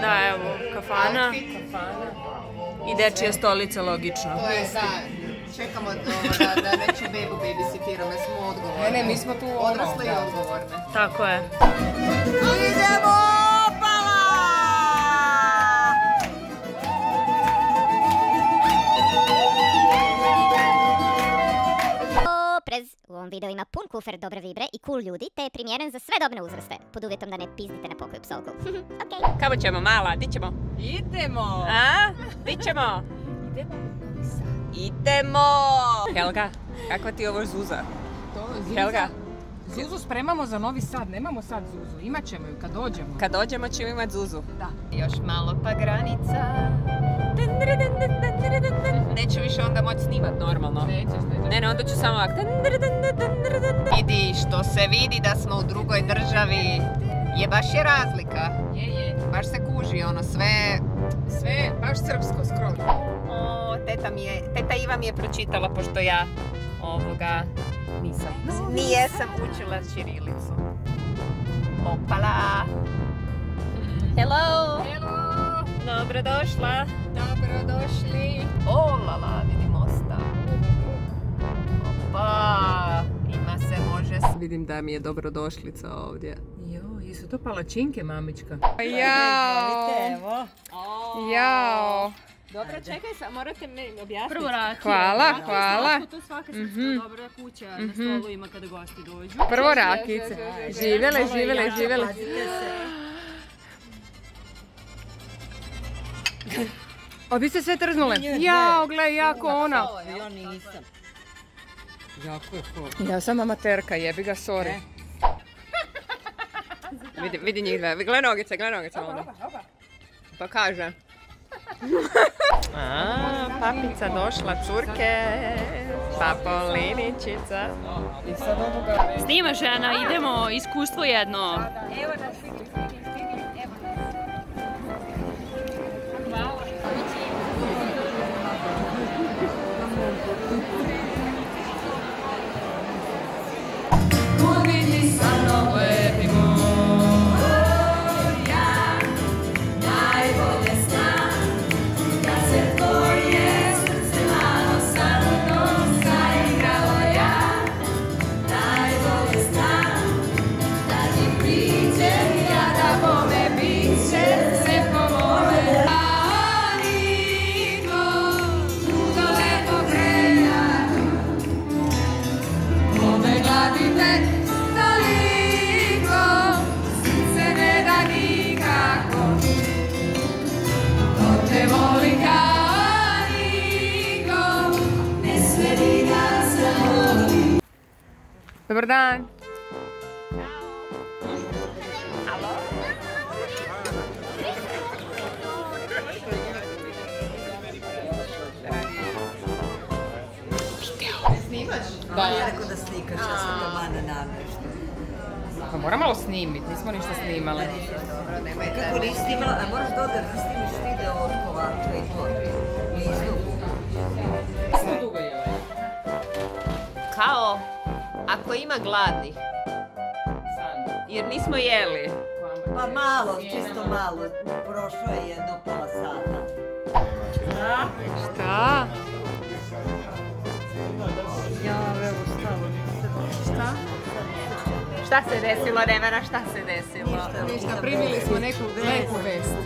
Da, evo, kafana. I dečija stolica, logično. To je, da, čekamo da neću bebu babysittiramo, jer smo odgovorne. Ne, mi smo tu odrasle i odgovorne. Tako je. Idemo, pala! Oprez! U ovom videu ima pun kufer dobre vibre i cool ljudi, te je primjeren za sve dobne uzraste. Pod uvjetom da ne pizdite na pokoju psovku. Okej. Kamo ćemo, mala? Di ćemo? Idemo! A? Di ćemo? Idemo! Helga, kakva ti je ovo zuza? Helga? Zuzu spremamo za Novi Sad, nemamo sad Zuzu, imat ćemo ju kad dođemo. Kad dođemo ćemo imat zuzu. Da. Još malo pa granica. Neću više onda moći snimat normalno. Nećeš. Ne, onda ću samo ovak. Vidi, što se vidi da smo u drugoj državi. Baš je razlika. Je. Baš se kuži ono sve. Sve, baš srpsko skroz. O, teta Iva mi je pročitala pošto ja ovoga nisam. Nijesam učila ćirilicu. Opala! Hello! Hello! Dobrodošla! Dobrodošli! O, lala, vidi mosta. Opa! Ima se, može. Vidim da mi je dobrodošlica ovdje. Jo, jesu to palačinke, mamička? Jao! Dobro, čekaj, morate mi objasniti. Prvo rakija. Hvala. To svaka srpska dobra kuća na stolu ima kada gosti dođu. Prvo rakice. Živjele. A vi ste sve trznule? Jao, gledaj, jako ona. Ja nisam. Jako je hod. Ja sam amaterka, jebi ga, sorry. Vidi njih dve, gledaj nogice onda. Pa kaže. Papica došla, curke, Papoliničica. Snima žena, idemo, iskustvo jedno. Dobar dan. Da, ja rekao da slikaš, ja sam to mane namješta. Pa moram malo snimit, nismo ništa snimali. Kako nisi snimala, a moraš dodat da snimiš video od Kovača i to. Smo dugo jeli. Kao, ako ima gladnih, jer nismo jeli. Pa malo, čisto malo. Prošlo je jedno pola sata. Šta? Ja, evo stalo. Šta? Šta se desilo, Nevena, šta se desilo? Ništa, primili smo neku lepu vest.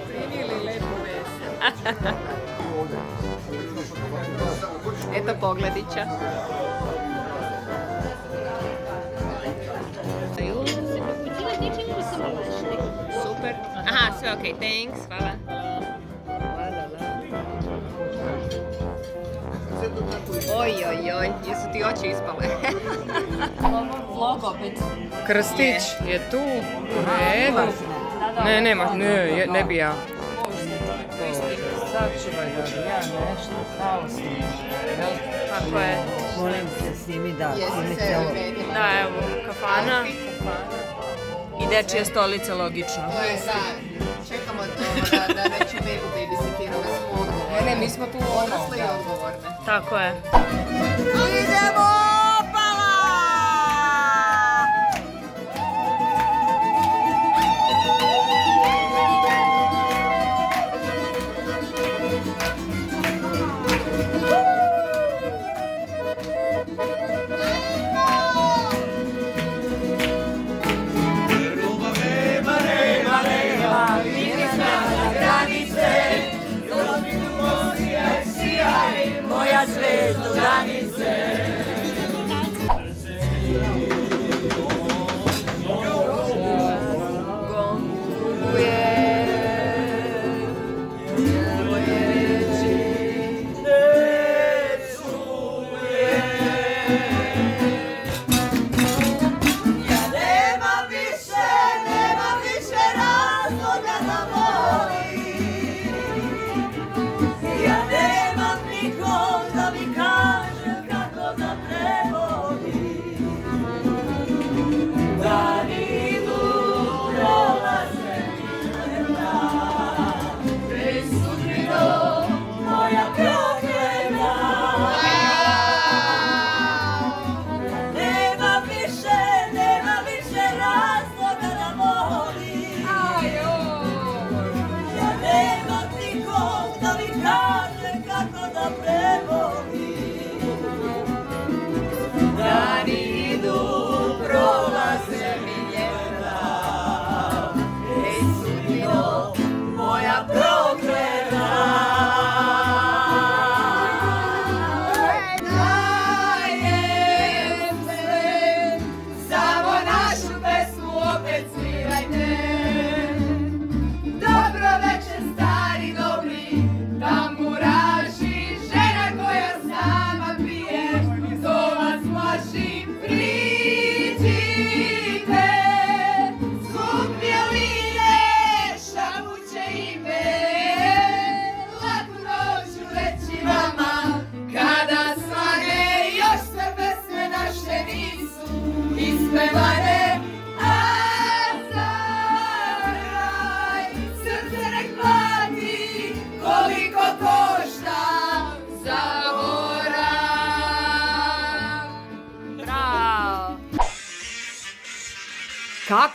Primili lepu vest. Eto pogledića. Super. Aha, sve okej, thanks, hvala. Oj, jesu ti oči ispale? Vlog opet. Krstić je tu, u redu. Ne bi ja. Sad ću ja nešto kao snimam. Kako je? Molim se, snimi da. Da, evo, kafana. I dečija stolica, logično. To je, da, čekamo da neću bebu babysittiramo, jer smo odgovorne. Ne, mi smo tu odrasle i odgovorne. Tako je. Idemo, pala!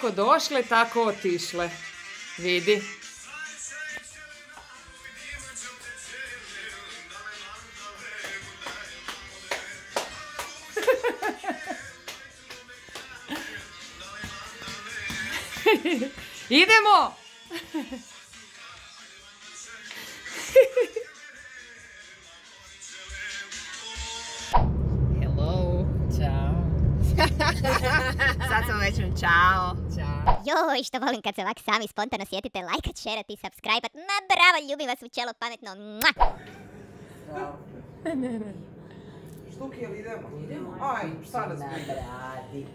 Kako došle, tako otišle. Vidi. Idemo! Hello. Ćao. Sad sam već čao. Ćao. Joj, što volim kad se ovak sami spontano sjetite lajkat, šerat i subscribe-at. Ma bravo, ljubim vas u čelo pametno. Mua! Štuki, jel idemo? Idemo. Aj, šta nas briga? Radi.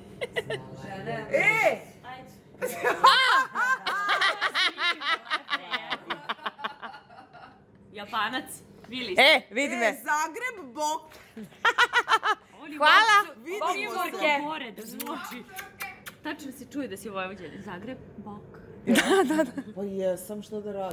Japanac. Bili ste. Vidi me. Zagreb, bok. Hvala. Vidimo Borke. Gore da zvuči. Tačno se čuje da si u Vojvođani. Zagreb, bok. Pa jesam, što da radim?